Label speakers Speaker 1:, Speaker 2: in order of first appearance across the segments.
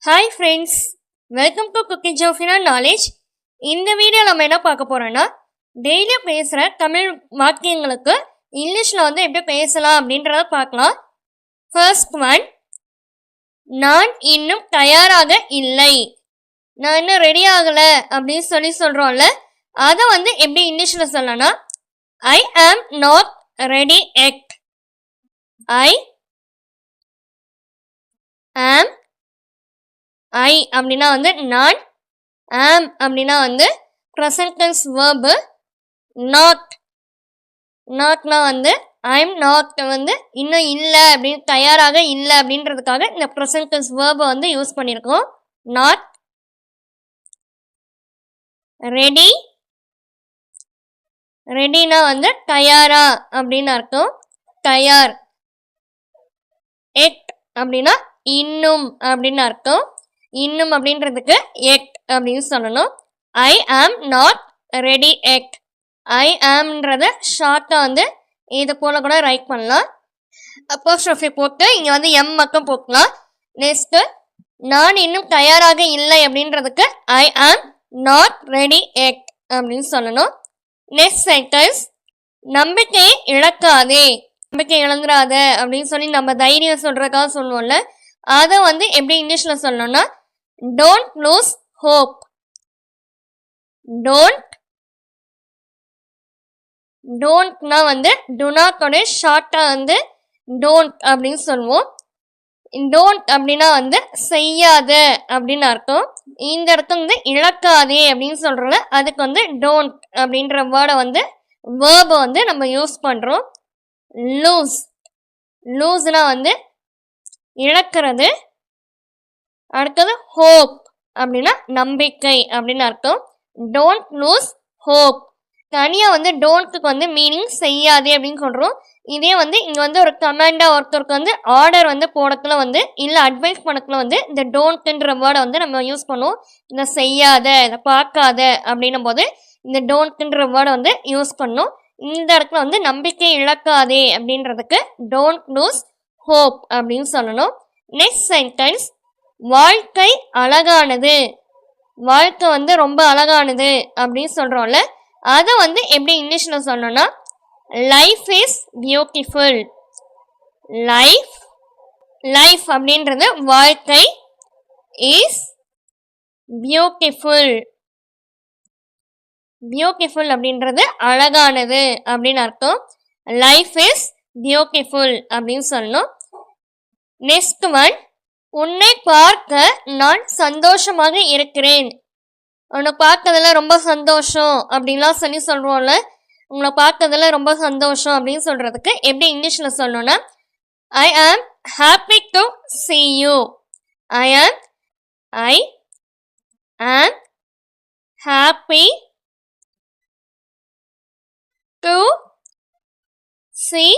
Speaker 1: Hi friends, welcome to குட்டி ஜோஃபினா knowledge. இந்த video நம்ம என்ன பார்க்க போகிறோன்னா, டெய்லி பேசுகிற தமிழ் வாக்கியங்களுக்கு இங்கிலீஷில் வந்து எப்படி பேசலாம் அப்படின்றத பார்க்கலாம். ஃபர்ஸ்ட் ஒன், நான் இன்னும் தயாராக இல்லை. நான் இன்னும் ரெடி ஆகலை அப்படின்னு சொல்கிறோம்ல, அதை வந்து எப்படி இங்கிலீஷில் சொல்லலாம்னா, ஐ ஆம் நாட் ரெடி எட். ஐ ஆம், ஐ அப்படின்னா வந்து நான், ஆம் அப்படின்னா வந்து ப்ரெசன்ட் டென்ஸ் வேர்பு, நாட்னா வந்து ஐம் நாட் வந்து இன்னும் இல்லை அப்படின்னு தயாராக இல்லை அப்படின்றதுக்காக இந்த ப்ரெசன்ட் டென்ஸ் வேர்பை வந்து யூஸ் பண்ணியிருக்கோம். நாட் ரெடி, ரெடினா வந்து தயாரா அப்படின்னு அர்த்தம், தயார். எட் அப்படின்னா இன்னும் அப்படின்னு அர்த்தம், இன்னும் அப்படின்றதுக்கு எட் அப்படின்னு சொல்லணும். ஐ ஆம் நாட் ரெடி எட். ஐ ஆம்ன்றத ஷார்ட்டாக வந்து இது போல கூட ரைட் பண்ணலாம். அப்போஸ்ட்ரோஃபி போட்டு இங்கே வந்து எம் பக்கம் போக்கலாம். நெக்ஸ்ட்டு, நான் இன்னும் தயாராக இல்லை அப்படின்றதுக்கு ஐ ஆம் நாட் ரெடி எட் அப்படின்னு சொல்லணும். நெக்ஸ்ட் சென்டென்ஸ், நம்பிக்கையை இழக்காதே, நம்பிக்கை இழந்துடாத அப்படின்னு சொல்லி நம்ம தைரியம் சொல்றதுக்காக சொல்லுவோம்ல, அதை வந்து எப்படி இங்கிலீஷில் சொல்லணும்னா, don't lose hope. டோன்ட்னா வந்து do not உடைய ஷார்ட்டாக வந்து டோன்ட் அப்படின்னு சொல்லுவோம். டோன்ட் அப்படின்னா வந்து செய்யாத அப்படின்னு அர்த்தம். இந்த இடத்துல வந்து இழக்காதே அப்படின்னு சொல்கிறோம்ல, அதுக்கு வந்து டோன்ட் அப்படின்ற வேர்டை வந்து வேர்பை வந்து நம்ம யூஸ் பண்ணுறோம். லூஸ்னா வந்து இழக்கிறது. அடுத்தது ஹோப் அப்படின்னா நம்பிக்கை அப்படின்னு அர்த்தம். Don't loose hope. தனியாக வந்து டோன்ட்டுக்கு வந்து மீனிங் செய்யாதே அப்படின்னு சொல்கிறோம். இதே வந்து இங்கே வந்து ஒரு கமாண்டாக ஒருத்தருக்கு வந்து ஆர்டர் வந்து போடத்துல வந்து இல்லை அட்வைஸ் பண்ணத்துல வந்து இந்த டோன்ட்டுன்ற வேர்டை வந்து நம்ம யூஸ் பண்ணுவோம். இந்த செய்யாத, இதை பார்க்காத அப்படின்னும் போது இந்த டோன்ட்டுன்ற வேர்டை வந்து யூஸ் பண்ணோம். இந்த இடத்துல வந்து நம்பிக்கை இழக்காதே அப்படின்றதுக்கு டோன்ட் லூஸ் ஹோப் அப்படின்னு சொல்லணும். நெக்ஸ்ட் சென்டென்ஸ், வாழ்க்கை அழகானது. வாழ்க்கை வந்து ரொம்ப அழகானது அப்படின்னு சொல்கிறோம்ல, அதை வந்து எப்படி இங்கிலீஷில் சொல்லணும்னா, லைஃப் இஸ் பியூட்டிஃபுல். லைஃப் அப்படின்றது வாழ்க்கை, இஸ் பியூட்டிஃபுல். பியூட்டிஃபுல் அப்படின்றது அழகானது அப்படின்னு அர்த்தம். லைஃப் இஸ் பியூட்டிஃபுல் அப்படின்னு சொல்லணும். நெக்ஸ்ட் ஒன், உன்னை பார்க்க நான் சந்தோஷமாக இருக்கிறேன். உன்னை பார்க்கறதுல ரொம்ப சந்தோஷம் அப்படின்லாம் சொல்கிறோம்ல, உங்களை பார்க்கறதுல ரொம்ப சந்தோஷம் அப்படின்னு சொல்கிறதுக்கு எப்படி இங்கிலீஷில் சொல்லணும்னா, I am happy to see you. I am happy to see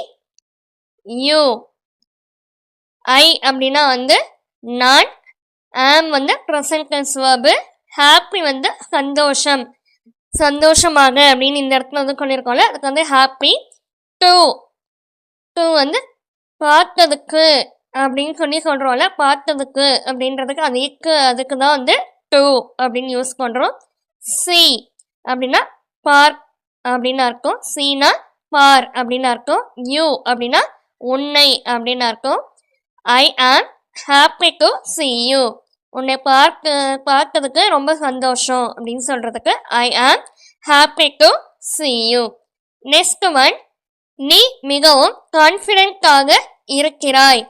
Speaker 1: you. I அப்படின்னா வந்து நான், ஆம் வந்து ப்ரெசன்ட் டென்ஸ் வேர்பு, ஹாப்பி வந்து சந்தோஷம், சந்தோஷமாக அப்படின்னு இந்த இடத்துல வந்து சொல்லியிருக்கோம்ல, அதுக்கு வந்து ஹாப்பி. டூ வந்து பார்த்ததுக்கு அப்படின்னு சொல்கிறோம்ல, பார்த்ததுக்கு அப்படின்றதுக்கு அதுக்கு தான் வந்து டூ அப்படின்னு யூஸ் பண்ணுறோம். சி அப்படின்னா பார் அப்படின்னு அர்த்தம், சீனா பார் அப்படின்னு அர்த்தம், யூ அப்படின்னா உன்னை அப்படின்னு அர்த்தம். ஐ am happy to see you. உன்னை பார்த்ததுக்கு ரொம்ப சந்தோஷம் அப்படின்னு சொல்கிறதுக்கு I am happy to see you. Next one, நீ மிகவும் கான்ஃபிடென்ட்டாக இருக்கிறாய்.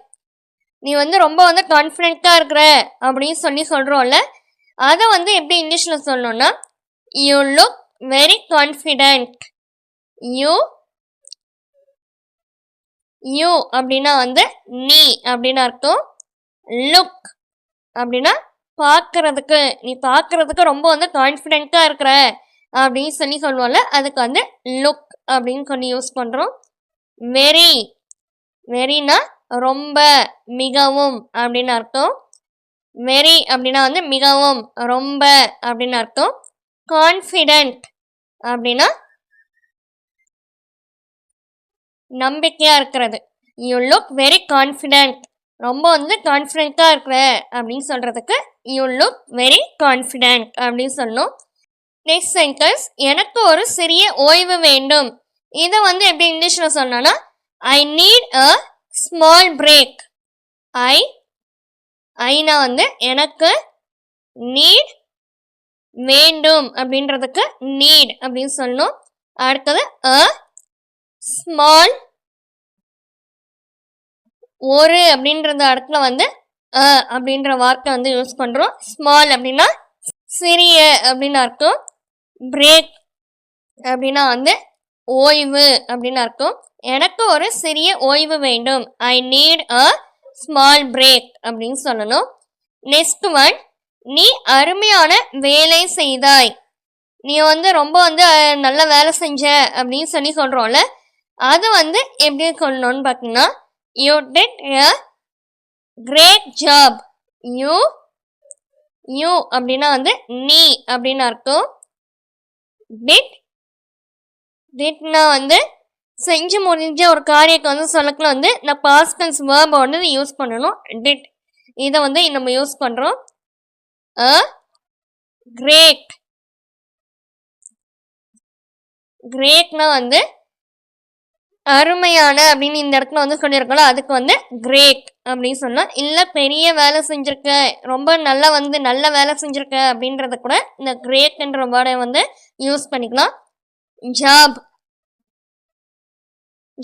Speaker 1: நீ வந்து ரொம்ப வந்து கான்ஃபிடென்ட்டாக இருக்கிற அப்படின்னு சொல்கிறோம்ல, அதை வந்து எப்படி இங்கிலீஷில் சொல்லணும்னா, you look very confident. You அப்படின்னா வந்து நீ அப்படின்னு அர்த்தம். லுக் அப்படின்னா பார்க்கறதுக்கு, நீ பார்க்கறதுக்கு ரொம்ப வந்து கான்ஃபிடென்ட்டாக இருக்கிற அப்படின்னு சொல்லுவோம்ல, அதுக்கு வந்து லுக் அப்படின்னு சொல்லி யூஸ் பண்ணுறோம். வெரினா ரொம்ப, மிகவும் அப்படின்னு அர்த்தம். வெரி அப்படின்னா வந்து மிகவும், ரொம்ப அப்படின்னு அர்த்தம். கான்ஃபிடென்ட் அப்படின்னா நம்பிக்கையாக இருக்கிறது. யூ லுக் வெரி கான்ஃபிடென்ட் ரொம்ப வந்து கான்ஃபிடென்ட்டாக இருக்கிற அப்படின்னு சொல்கிறதுக்கு யூ லுக் வெரி கான்ஃபிடென்ட் அப்படின்னு சொல்லணும். நெக்ஸ்ட் சென்டென்ஸ், எனக்கு ஒரு சிறிய ஓய்வு வேண்டும். இதை வந்து எப்படி இங்கிலீஷில் சொன்னோன்னா I need a small break. ஐனா வந்து எனக்கு, நீட் வேண்டும் அப்படின்றதுக்கு நீட் அப்படின்னு சொல்லணும். அடுத்தது அ ஸ்மால், ஒரு அப்படின்றது இடத்துல வந்து அப்படின்ற வார்த்தை வந்து யூஸ் பண்ணுறோம். ஸ்மால் அப்படின்னா சிறிய அப்படின்னு அர்த்தம். பிரேக் அப்படின்னா வந்து ஓய்வு அப்படின்னு அர்த்தம். எனக்கு ஒரு சிறிய ஓய்வு வேண்டும். I need a small break அப்படின்னு சொல்லணும். நெக்ஸ்ட் ஒன், நீ அருமையான வேலை செய்தாய். நீ வந்து ரொம்ப வந்து நல்ல வேலை செஞ்ச அப்படின்னு சொல்லி சொல்கிறோம்ல, அது வந்து எப்படி சொல்லணும்னு பார்த்தீங்கன்னா you did a great job. You அப்படின்னா வந்து நீ அப்படின்னு அர்த்தம். டிட்னா வந்து செஞ்சு முடிஞ்ச ஒரு காரியத்தை வந்து சொல்லக்குள்ள வந்து இந்த பாஸ்ட் டென்ஸ் வேர்பை வந்து யூஸ் பண்ணணும். டிட் இதை வந்து நம்ம யூஸ் பண்ணுறோம். அ கிரேட்னா வந்து அருமையான அப்படின்னு இந்த இடத்துல வந்து சொல்லியிருக்கோம்ல, அதுக்கு வந்து கிரேட் அப்படின்னு சொன்னால், இல்லை பெரிய வேலை செஞ்சுருக்க, ரொம்ப நல்லா வந்து நல்ல வேலை செஞ்சுருக்க அப்படின்றத கூட இந்த கிரேட்ன்ற வேர்டை வந்து யூஸ் பண்ணிக்கலாம்.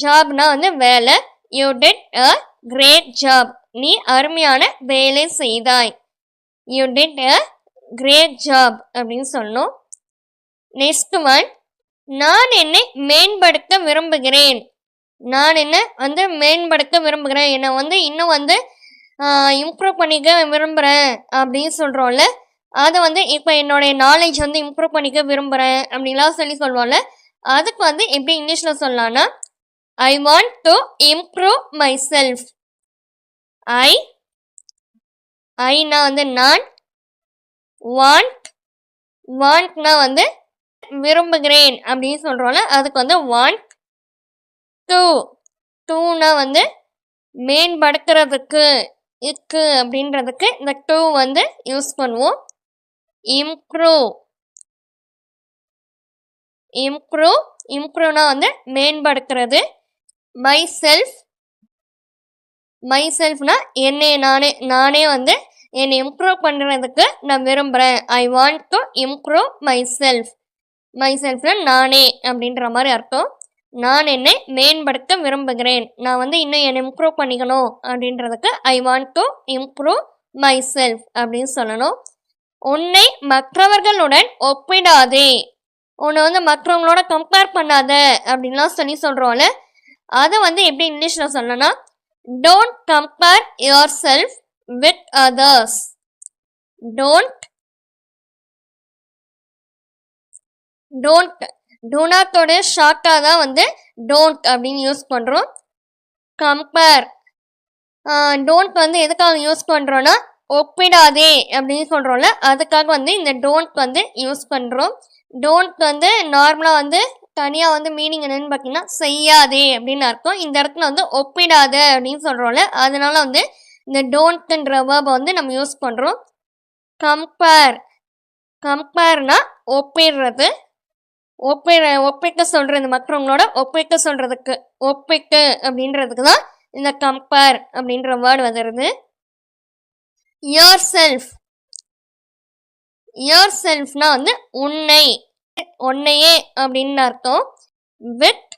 Speaker 1: ஜாப்னா வந்து வேலை. You did a great job. நீ அருமையான வேலை செய்தாய். You did a great job அப்படின்னு சொல்லணும். நெக்ஸ்ட் ஒன், நான் என்னை மேம்படுத்த விரும்புகிறேன். நான் என்ன வந்து மேம்படுத்த விரும்புகிறேன், என்னை வந்து இன்னும் வந்து இம்ப்ரூவ் பண்ணிக்க விரும்புகிறேன் அப்படின்னு சொல்கிறோம்ல, அதை வந்து இப்போ என்னுடைய நாலேஜ் வந்து இம்ப்ரூவ் பண்ணிக்க விரும்புகிறேன் அப்படின்லாம் சொல்லி சொல்லுவோம்ல, அதுக்கு வந்து எப்படி இங்கிலீஷில் சொல்லலாம்னா I want to improve myself. ஐனா வந்து நான், வாண்ட்னா வந்து விரும்புகிறேன் அப்படின்னு சொல்கிறோம்ல, அதுக்கு வந்து வாண்ட். டூனா வந்து மேம்படுத்துறதுக்கு, அப்படின்றதுக்கு இந்த டூ வந்து யூஸ் பண்ணுவோம். இம்ப்ரூவ்னா வந்து மேம்படுத்துறது. மைசெல்ஃப்னா என்னை நானே வந்து என்னை இம்ப்ரூவ் பண்ணுறதுக்கு நான் விரும்புகிறேன். ஐ வாண்ட் டு இம்ப்ரூவ் மைசெல்ஃப்னா நானே அப்படின்ற மாதிரி அர்த்தம். நான் என்னை மேம்படுத்த விரும்புகிறேன், நான் வந்து இன்னும் என்னை இம்ப்ரூவ் பண்ணிக்கணும் அப்படின்றதுக்கு ஐ want to improve my self அப்படின்னு சொல்லணும். உன்னை மற்றவர்களுடன் ஒப்பிடாதே. உன்னை வந்து மற்றவங்களோட கம்பேர் பண்ணாத அப்படின்லாம் சொல்லி சொல்கிறோம்ல, அதை வந்து எப்படி இங்கிலீஷில் சொல்லணும்னா don't compare yourself with others. டோனாத்தோட ஷார்ட்டாக தான் வந்து டோன்ட் அப்படின்னு யூஸ் பண்ணுறோம். கம்பேர், டோன்ட் வந்து எதுக்காக யூஸ் பண்ணுறோன்னா ஒப்பிடாதே அப்படின்னு சொல்கிறோம்ல, அதுக்காக வந்து இந்த டோன்ட் வந்து யூஸ் பண்ணுறோம். டோன்ட் வந்து நார்மலாக வந்து தனியாக வந்து மீனிங் என்னன்னு பார்த்தீங்கன்னா செய்யாதே அப்படின்னு அர்த்தம். இந்த இடத்துல வந்து ஒப்பிடாத அப்படின்னு சொல்கிறோம்ல, அதனால வந்து இந்த டோன்ட்ன்ற வேர்பை வந்து நம்ம யூஸ் பண்ணுறோம். கம்பேர்னா ஒப்பிடுறது. ஒப்பிக்க சொல்கிறது, மற்றவங்களோட ஒப்பிக்க சொல்கிறதுக்கு, அப்படின்றதுக்கு தான் இந்த கம்பேர் அப்படின்ற வேர்டு வந்துடுது. யுவர் செல்ஃப்னா வந்து உன்னையே அப்படின்னு அர்த்தம். வித்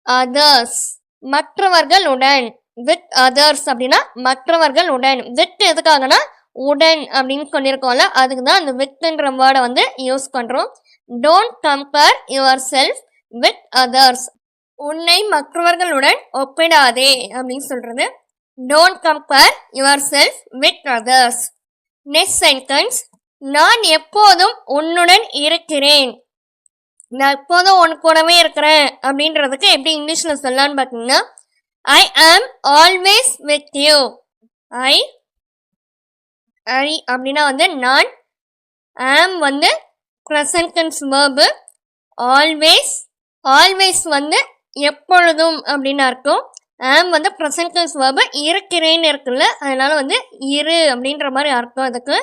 Speaker 1: அதர்ஸ், மற்றவர்களுடன். வித் அதர்ஸ் அப்படின்னா மற்றவர்களுடன். வித் எதுக்காகனா உடன் அப்படின்னு சொல்லியிருக்கோம்ல, அதுக்கு தான் அந்த வித்ன்ற வேர்டை வந்து யூஸ் பண்ணுறோம். Don't compare yourself with others. உன்னை மற்றவர்களுடன் ஒப்பிடாதே அப்படின்னு சொல்கிறது. Don't compare yourself with others. Next sentence, நான் எப்போதும் உன்னுடன் இருக்கிறேன். நான் எப்போதும் உன் கூடவே இருக்கிறேன் அப்படின்றதுக்கு எப்படி இங்கிலீஷில் சொல்லலான்னு பார்த்தீங்கன்னா ஐ ஆம் ஆல்வேஸ் வித் யூ. ஐ அப்படின்னா வந்து நான், ஆம் வந்து ப்ரெசன்ட் டென்ஸ் வேர்பு, ஆல்வேஸ் வந்து எப்பொழுதும் அப்படின்னு அர்த்தம். am வந்து ப்ரெசன்ட் டென்ஸ் verb இருக்கிறேன்னு இருக்குல்ல, அதனால வந்து இரு அப்படின்ற மாதிரி அர்த்தம் அதுக்கு.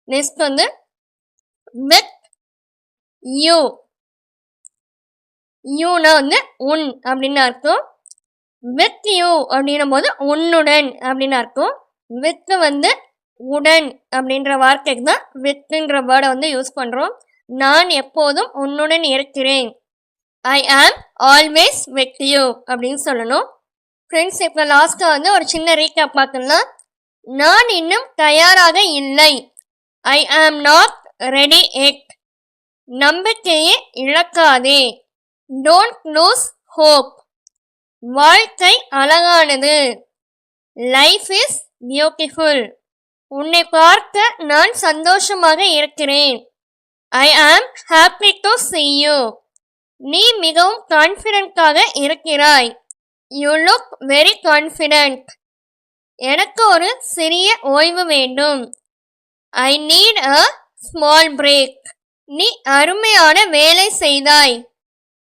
Speaker 1: நெக்ஸ்ட் வந்து வித் யூ. யூனா வந்து உன் அப்படின்னு அர்த்தம். வித் யூ அப்படின்னும் போது உன்னுடன் அப்படின்னு அர்த்தம். வித் வந்து உடன் அப்படின்ற வார்த்தைக்கு தான் வித்ன்ற வேர்டை வந்து யூஸ் பண்ணுறோம். நான் எப்போதும் உன்னுடன் இருக்கிறேன். ஐ ஆம் ஆல்வேஸ் வித் யூ அப்படின்னு சொல்லணும். ஃப்ரெண்ட்ஸ், இப்போ லாஸ்ட்டாக வந்து ஒரு சின்ன ரீகேப் பார்க்கலாம். நான் இன்னும் தயாராக இல்லை. ஐ ஆம் நாட் ரெடி எட். நம்பிக்கையை இழக்காதே. Don't loose hope. வாழ்க்கை அழகானது. Life is beautiful. உன்னை பார்க்க நான் சந்தோஷமாக இருக்கிறேன். ஐ am happy to see you. நீ மிகவும் கான்ஃபிடென்ட்டாக இருக்கிறாய். You look very confident. எனக்கு ஒரு சிறிய ஓய்வு வேண்டும். I need a small break. நீ அருமையான வேலை செய்தாய்.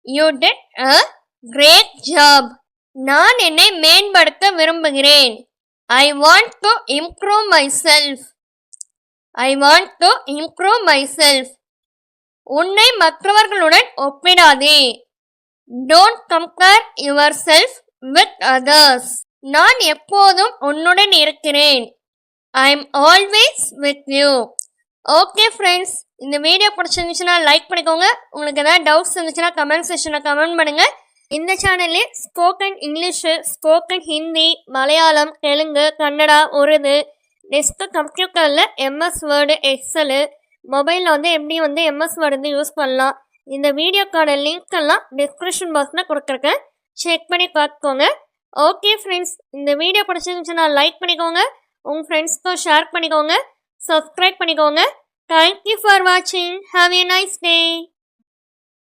Speaker 1: You did a great job. நான் என்னை மேம்படுத்த விரும்புகிறேன். I want to improve myself. I want to improve myself. உன்னை மற்றவர்களுடன் ஒப்பிடாதே. Don't compare yourself with others. நான் எப்போதும் உன்னுடன் இருக்கிறேன். I am always with you. Okay friends, இந்த வீடியோ பிடிச்சிருந்துச்சுன்னா லைக் பண்ணிக்கோங்க. உங்களுக்கு ஏதாவது டவுட்ஸ் இருந்துச்சுன்னா கமெண்ட் செக்ஷனில் கமெண்ட் பண்ணுங்கள். இந்த சேனல்லே spoken English, spoken Hindi, Malayalam, Telugu, Kannada, Urdu, next கம்ப்யூட்டரில் எம்எஸ் வேர்டு, எக்ஸலு, மொபைலில் வந்து எப்படி வந்து எம்எஸ் வேர்டு வந்து யூஸ் பண்ணலாம், இந்த வீடியோக்கான லிங்க் எல்லாம் டிஸ்கிரிப்ஷன் பாக்ஸில் கொடுத்துருக்கேன். செக் பண்ணி பார்த்துக்கோங்க. ஓகே ஃப்ரெண்ட்ஸ், இந்த வீடியோ பிடிச்சிருந்துச்சுன்னா லைக் பண்ணிக்கோங்க. உங்கள் ஃப்ரெண்ட்ஸ்க்கும் ஷேர் பண்ணிக்கோங்க. சப்ஸ்கிரைப் பண்ணிக்கோங்க. தேங்க்யூ ஃபார் வாட்சிங். Have a nice day.